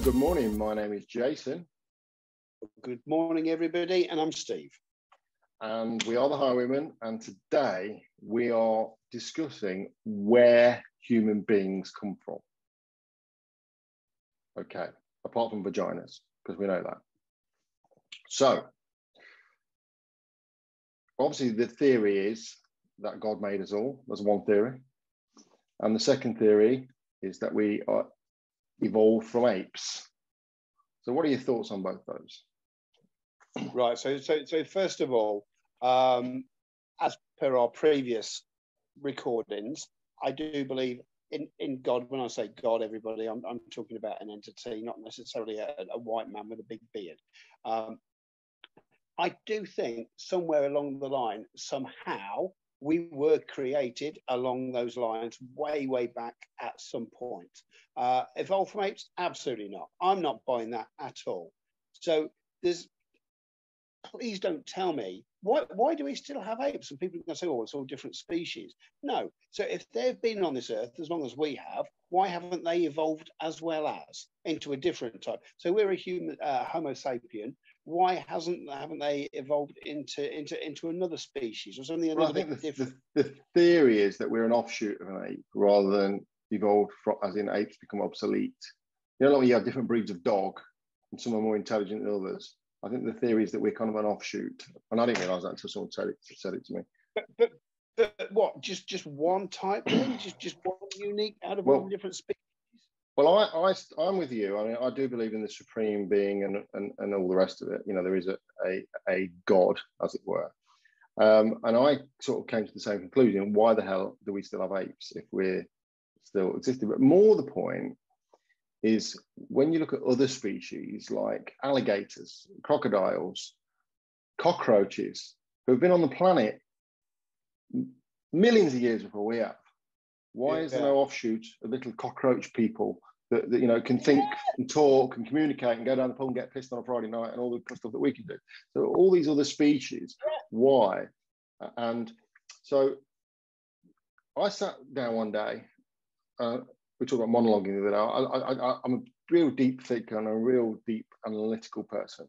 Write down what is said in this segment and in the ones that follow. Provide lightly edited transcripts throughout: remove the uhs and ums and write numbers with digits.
good morning. My name is Jason. Good morning, everybody, and I'm Steve. And we are the Highwaymen, and today we are discussing where human beings come from. Okay, apart from vaginas, because we know that. So, obviously the theory is that God made us all. That's one theory. And the second theory is that we are evolved from apes. So what are your thoughts on both those? Right, so first of all, as per our previous recordings, I do believe in God. When I say God, everybody, I'm talking about an entity, not necessarily a white man with a big beard. I do think somewhere along the line, somehow, we were created along those lines way back at some point. Evolved from apes? Absolutely not. I'm not buying that at all. So please don't tell me, why do we still have apes? And people are going to say, oh, it's all different species. No. So if they've been on this earth as long as we have, why haven't they evolved as well as into a different type? So we're a human, Homo sapien. Why haven't they evolved into another species or something a little bit different? The theory is that we're an offshoot of an ape rather than evolved from, as in apes become obsolete. You know, like when you have different breeds of dog and some are more intelligent than others. I think the theory is that we're kind of an offshoot, and I didn't realise that until someone said it to me. But what? Just one type then? Just one unique out of all the different species? Well, I'm with you. I mean, I do believe in the supreme being and all the rest of it. You know, there is a God, as it were. And I sort of came to the same conclusion. Why the hell do we still have apes if we're still existing? But more the point is when you look at other species like alligators, crocodiles, cockroaches, who have been on the planet millions of years before we have. Why is there no offshoot of little cockroach people that you know can think and talk and communicate and go down the pub and get pissed on a Friday night and all the stuff that we can do? So all these other species, why? And so I sat down one day. We talked about monologuing the other day. I'm a real deep thinker and a real deep analytical person,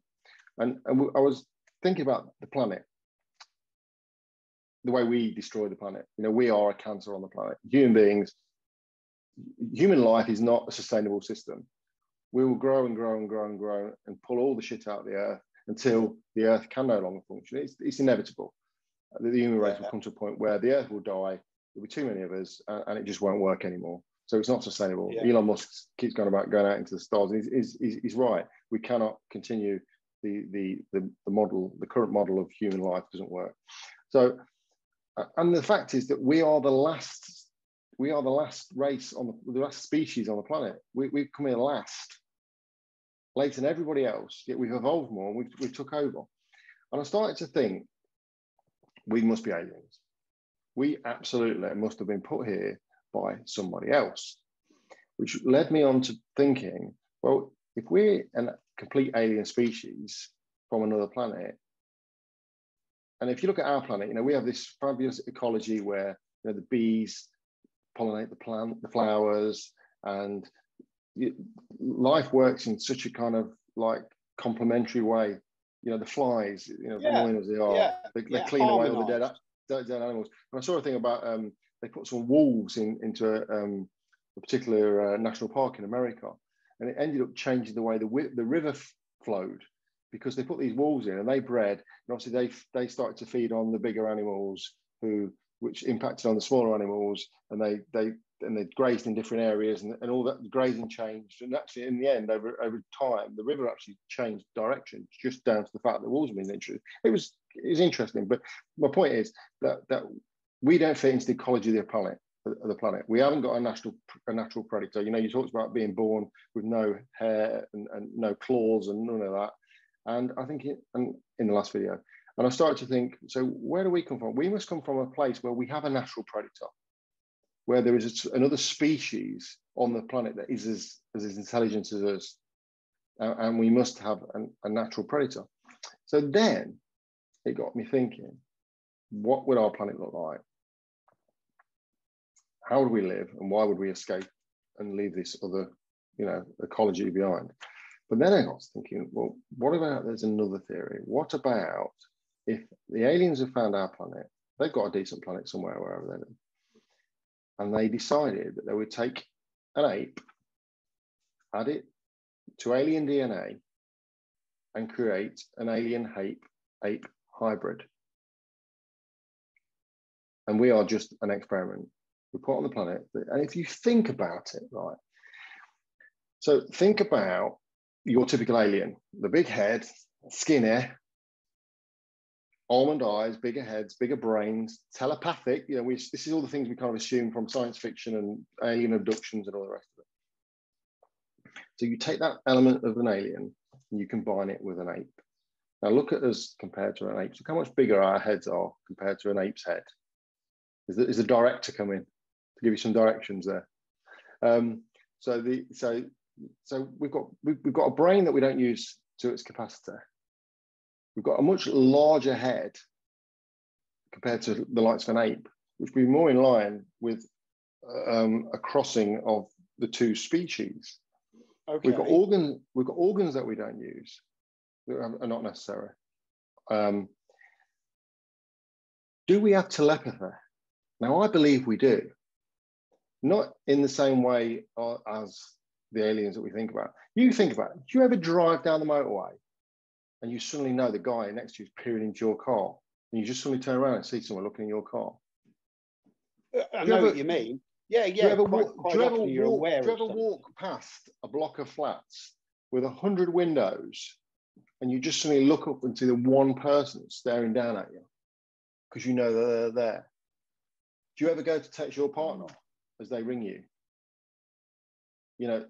and I was thinking about the planet. The way we destroy the planet. You know, we are a cancer on the planet. Human beings, human life is not a sustainable system. We will grow and grow and grow and grow and pull all the shit out of the earth until the earth can no longer function. It's inevitable. The human race will come to a point where the earth will die. There'll be too many of us and it just won't work anymore. So it's not sustainable. Yeah. Elon Musk keeps going out into the stars. And he's right. We cannot continue the model, the current model of human life doesn't work. So, and the fact is that we are the last race on the last species on the planet. We've come in last, later than everybody else, yet we've evolved more and we've took over. And I started to think, we must be aliens. We absolutely must have been put here by somebody else, which led me on to thinking, well, if we're a complete alien species from another planet, and if you look at our planet, you know, we have this fabulous ecology where, you know, the bees pollinate the flowers, and life works in such a kind of like complementary way. You know, the flies, you know, annoying as they are, they clean away all the dead animals. And I saw a thing about they put some wolves into a particular national park in America, and it ended up changing the way the river flowed, because they put these wolves in and they bred, and obviously they started to feed on the bigger animals which impacted on the smaller animals, and they grazed in different areas, and all that grazing changed. And actually, in the end, over time, the river actually changed direction just down to the fact that the wolves have been introduced. It was interesting, but my point is that we don't fit into the ecology of the planet. We haven't got a natural predator. You know, you talked about being born with no hair and no claws and none of that. And I think in the last video, and I started to think, so where do we come from? We must come from a place where we have a natural predator, where there is another species on the planet that is as intelligent as us, and we must have a natural predator. So then it got me thinking, what would our planet look like? How would we live, and why would we escape and leave this other you know, ecology behind. But then I was thinking, well, what about there's another theory? What about if the aliens have found our planet, they've got a decent planet somewhere, wherever they live, and they decided that they would take an ape, add it to alien DNA, and create an alien ape hybrid. And we are just an experiment we put on the planet. And if you think about it, right? So think about your typical alien, the big head, skinny, almond eyes, bigger heads, bigger brains, telepathic. You know, this is all the things we kind of assume from science fiction and alien abductions and all the rest of it. So you take that element of an alien and you combine it with an ape. Now look at us compared to an ape. Look how much bigger our heads are compared to an ape's head. Is the director coming to give you some directions there? So we've got a brain that we don't use to its capacity. We've got a much larger head compared to the likes of an ape, which would be more in line with a crossing of the two species. Okay. We've got organs that we don't use that are not necessary. Do we have telepathy? Now, I believe we do. Not in the same way as the aliens that we think about. You think about it. Do you ever drive down the motorway and you suddenly know the guy next to you is peering into your car and you just suddenly turn around and see someone looking in your car? I know what you mean. Yeah. Do you ever walk past a block of flats with 100 windows and you just suddenly look up and see the one person staring down at you because you know they're there? Do you ever go to text your partner as they ring you? You know,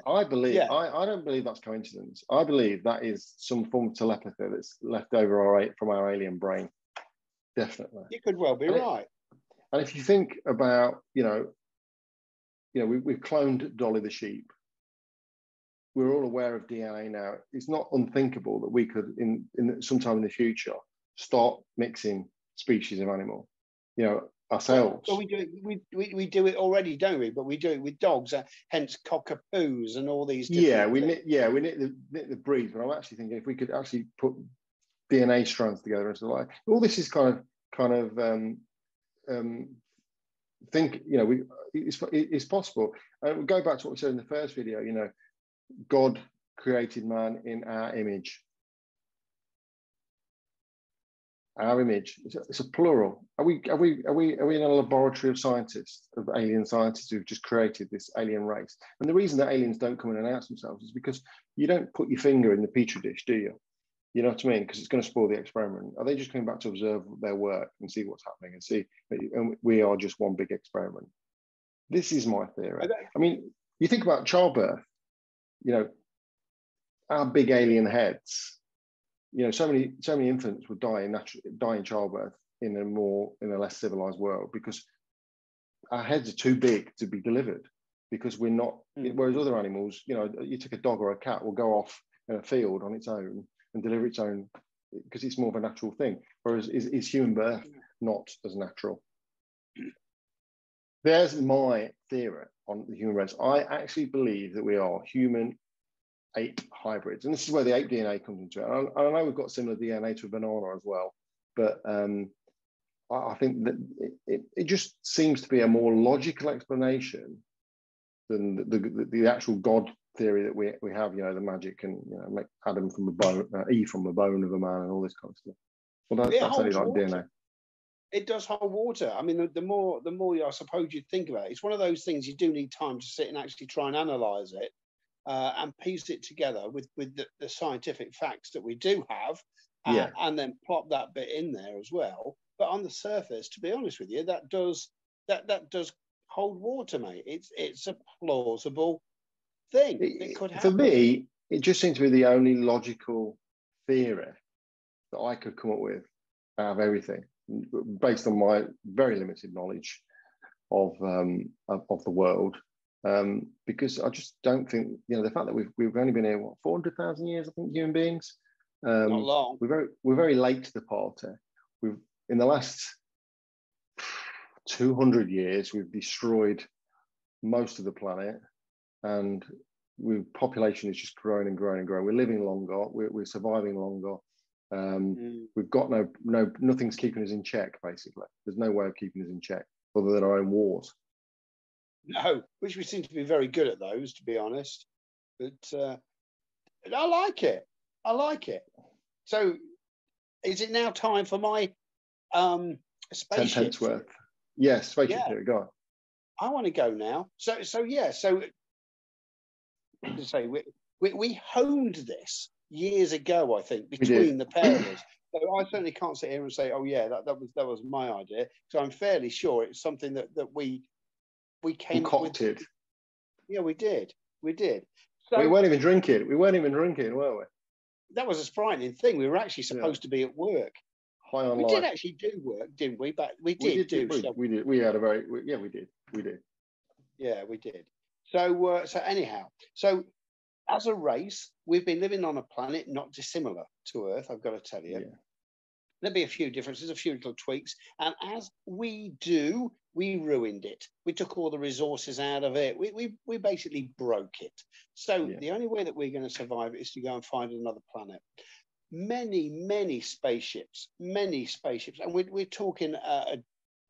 I believe, I don't believe that's coincidence. I believe that is some form of telepathy that's left over from our alien brain. Definitely. You could well be right. And if you think about, we've cloned Dolly the sheep. We're all aware of DNA now. It's not unthinkable that we could, in sometime in the future, start mixing species of animal. Ourselves. Well, we do it already, don't we? But we do it with dogs, hence cockapoos and all these. We knit the breeds. But I'm actually thinking if we could actually put DNA strands together and stuff like all this is it's possible. And we go back to what we said in the first video. God created man in our image. Our image. It's a plural. Are we in a laboratory of scientists, of alien scientists who've just created this alien race? And the reason that aliens don't come and announce themselves is because you don't put your finger in the petri dish, do you? You know what I mean? Because it's going to spoil the experiment. Are they just coming back to observe their work and see what's happening and see that we are just one big experiment? This is my theory. I mean, you think about childbirth. Our big alien heads. So many infants would die in childbirth in a less civilized world because our heads are too big to be delivered because we're not. Whereas other animals, you take a dog or a cat will go off in a field on its own and deliver its own because it's more of a natural thing. Whereas is human birth not as natural? There's my theory on the human race. I actually believe that we are human ape hybrids, and this is where the ape DNA comes into it. I know we've got similar DNA to a banana as well, but I think that it just seems to be a more logical explanation than the actual God theory that we have. The magic and make Adam from the bone, Eve from the bone of a man, and all this kind of stuff. Well, that's only like DNA. It does hold water. I mean, the more I suppose you think about it, it's one of those things you do need time to sit and actually try and analyze it. And piece it together with the scientific facts that we do have, and then plop that bit in there as well. But on the surface, to be honest with you, that does hold water, mate. It's a plausible thing. It could happen. For me, it just seems to be the only logical theory that I could come up with out of everything, based on my very limited knowledge of the world. Because I just don't think the fact that we've only been here 400,000 years, I think, human beings. Not long. We're very late to the party. We've in the last 200 years we've destroyed most of the planet, and population is just growing and growing and growing. We're living longer. We're surviving longer. We've got nothing's keeping us in check. Basically, there's no way of keeping us in check other than our own wars. No, which we seem to be very good at those, to be honest. But I like it. I like it. So, is it now time for my spaceship? 10 pence worth. Yes, spaceship. Yeah. Here, go on. I want to go now. So yeah. So, to say we honed this years ago, I think, between the pair of us. So I certainly can't sit here and say, "Oh yeah, that was my idea." So I'm fairly sure it's something that we came concocted. Yeah, we did. So we weren't even drinking, were we? That was a frightening thing. We were actually supposed to be at work. High on we life. did actually do work, didn't we? But we did. We did. We had a very we did. Yeah, we did. So anyhow, so as a race, we've been living on a planet not dissimilar to Earth. I've got to tell you. Yeah. There'll be a few differences, a few little tweaks, and as we do, we ruined it. We took all the resources out of it. We basically broke it. So the only way that we're going to survive is to go and find another planet. Many spaceships, and we're talking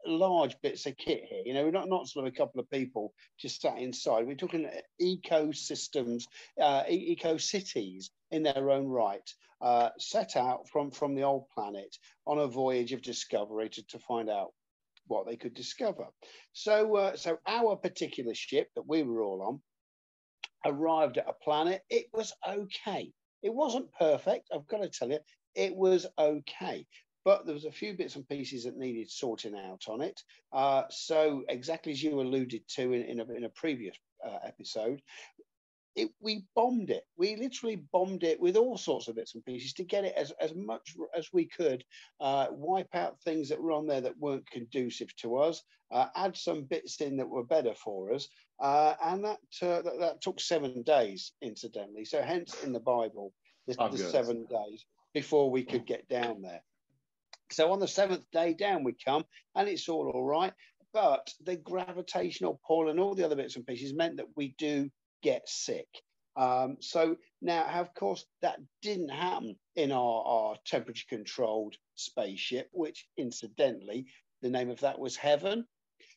large bits of kit here. You know, we're not sort of a couple of people just sat inside. We're talking ecosystems, eco-cities in their own right, set out from the old planet on a voyage of discovery to find out what they could discover. So our particular ship that we were all on arrived at a planet. It was okay. It wasn't perfect, I've got to tell you. It was okay. But there was a few bits and pieces that needed sorting out on it. So exactly as you alluded to in a previous episode, we bombed it. We literally bombed it with all sorts of bits and pieces to get it as much as we could, wipe out things that were on there that weren't conducive to us, add some bits in that were better for us. And that took 7 days, incidentally. So hence in the Bible, the 7 days before we could get down there. So on the 7th day down we come, and it's all right. But the gravitational pull and all the other bits and pieces meant that we do get sick. So now, of course, that didn't happen in our temperature-controlled spaceship, which, incidentally, the name of that was Heaven.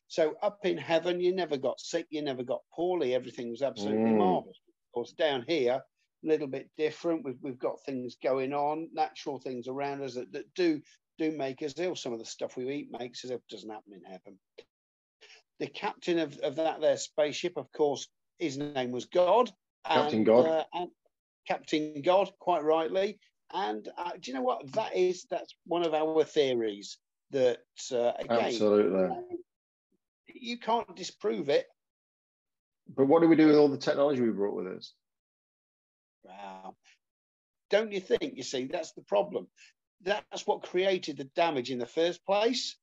So up in Heaven, you never got sick, you never got poorly, everything was absolutely marvellous. Of course, down here, a little bit different. We've got things going on, natural things around us that do make us ill. Some of the stuff we eat makes us ill. It doesn't happen in Heaven. The captain of that there spaceship, of course, his name was God. Captain God. And Captain God, quite rightly. And do you know what? That's one of our theories that, again, absolutely, you can't disprove it. But what do we do with all the technology we brought with us? Wow. Don't you think? You see, that's the problem. That's what created the damage in the first place.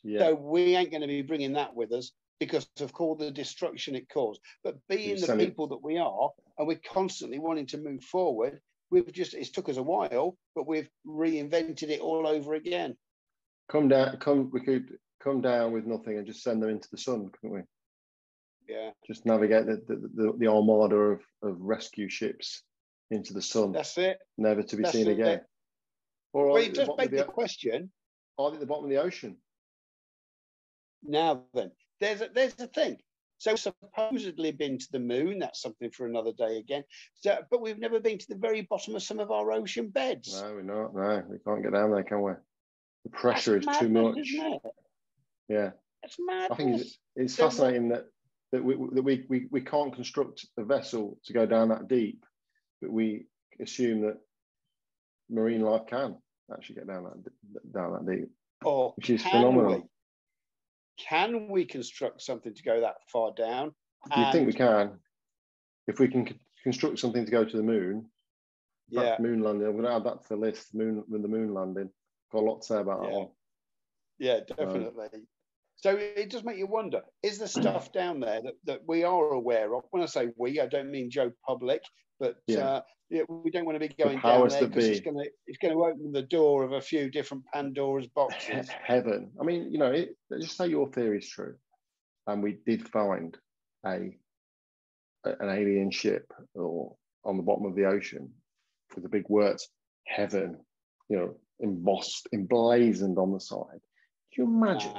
Yeah. So we ain't going to be bringing that with us because of all the destruction it caused. But being the people that we are, and we're constantly wanting to move forward, it's took us a while, but we've reinvented it all over again. We could come down with nothing and just send them into the sun, couldn't we? Yeah. Just navigate the armada of rescue ships into the sun. That's it. Never to be seen again. Or well, it does beg the question. Are they at the bottom of the ocean? Now then, there's a thing. So supposedly been to the moon. That's something for another day again. So, but we've never been to the very bottom of some of our ocean beds. No, we're not. No, we can't get down there, can we? The pressure is too much. Isn't it? Yeah, it's mad. I think it's fascinating that we can't construct a vessel to go down that deep, but we assume that marine life can actually get down that deep, which is phenomenal. Can we construct something to go that far down? You think we can? If we can construct something to go to the moon, yeah, moon landing. I'm going to add that to the list. The moon landing. Got a lot to say about that one. Yeah, definitely. So it does make you wonder: is there stuff down there that we are aware of? When I say we, I don't mean Joe Public, but we don't want to be going down there because it's going to open the door of a few different Pandora's boxes. Heaven. I mean, just say your theory is true, and we did find a an alien ship or on the bottom of the ocean with the big words heaven, you know, embossed, emblazoned on the side. Do you imagine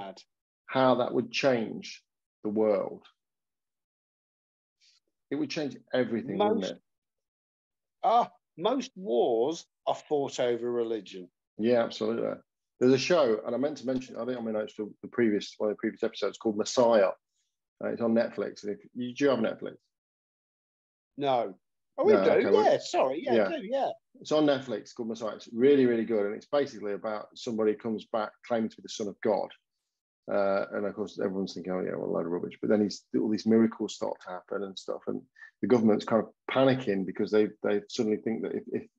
how that would change the world? It would change everything, wouldn't it? Most wars are fought over religion. Yeah, absolutely. There's a show, and I meant to mention, I think I mean it's one of the previous episodes, called Messiah. It's on Netflix. Do you have Netflix? No. Oh, we do. Okay, yeah. Sorry. Yeah, I do. Yeah. It's on Netflix, called Messiah. It's really, really good, and it's basically about somebody comes back claiming to be the son of God, and of course everyone's thinking, oh yeah, well, a load of rubbish. But then all these miracles start to happen and stuff, and the government's kind of panicking because they suddenly think that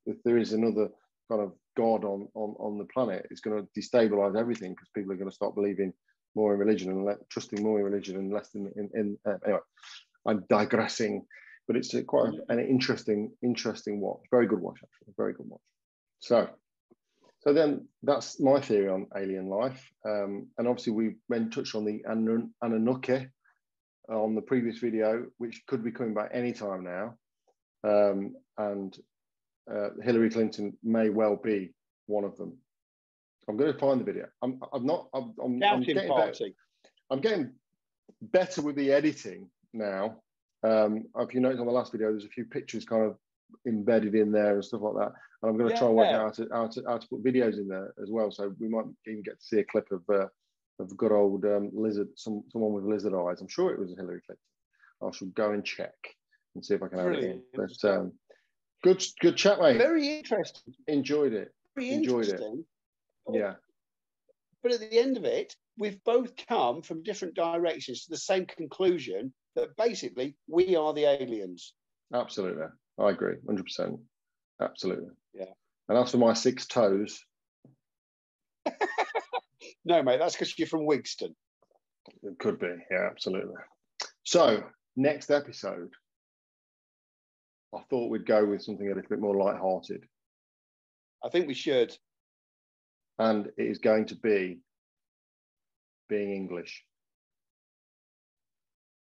if there is another kind of God on the planet, it's going to destabilize everything, because people are going to start believing more in religion and trusting more in religion and less in anyway. I'm digressing, but it's quite an interesting watch. Very good watch, actually. Very good watch. So then that's my theory on alien life. And obviously we then touched on the Anunnaki on the previous video, which could be coming back anytime now. And Hillary Clinton may well be one of them. I'm going to find the video. I'm getting better with the editing now. If you notice on the last video, there's a few pictures kind of embedded in there and stuff like that. And I'm going to try and work out how to put videos in there as well. So we might even get to see a clip of good old lizard, someone with lizard eyes. I'm sure it was Hillary Clinton. I should go and check and see if I can add it in. But good chat, mate. Very interesting. Enjoyed it. Enjoyed it. Yeah. But at the end of it, we've both come from different directions to the same conclusion that basically we are the aliens. Absolutely. I agree. 100%. Absolutely. Yeah. And as for my 6 toes. No, mate, that's because you're from Wigston. It could be. Yeah, absolutely. So, next episode, I thought we'd go with something a little bit more light-hearted. I think we should. And it is going to be being English.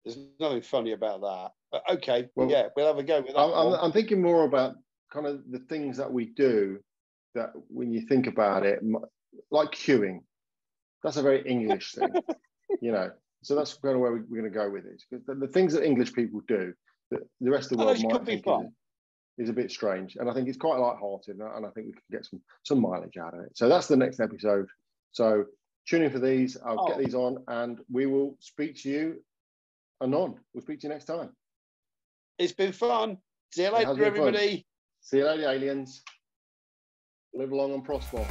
There's nothing funny about that. But okay, well, yeah, we'll have a go with that. I'm thinking more about kind of the things that we do that when you think about it, like queuing. That's a very English thing, you know. So that's kind of where we're going to go with it. Because the things that English people do, that the rest of the world might think is a bit strange. And I think it's quite light-hearted, and I think we can get some mileage out of it. So that's the next episode. So tune in for these. I'll get these on, and we will speak to you anon. We'll speak to you next time. It's been fun. See you later, everybody. See you later, aliens. Live long and prosper.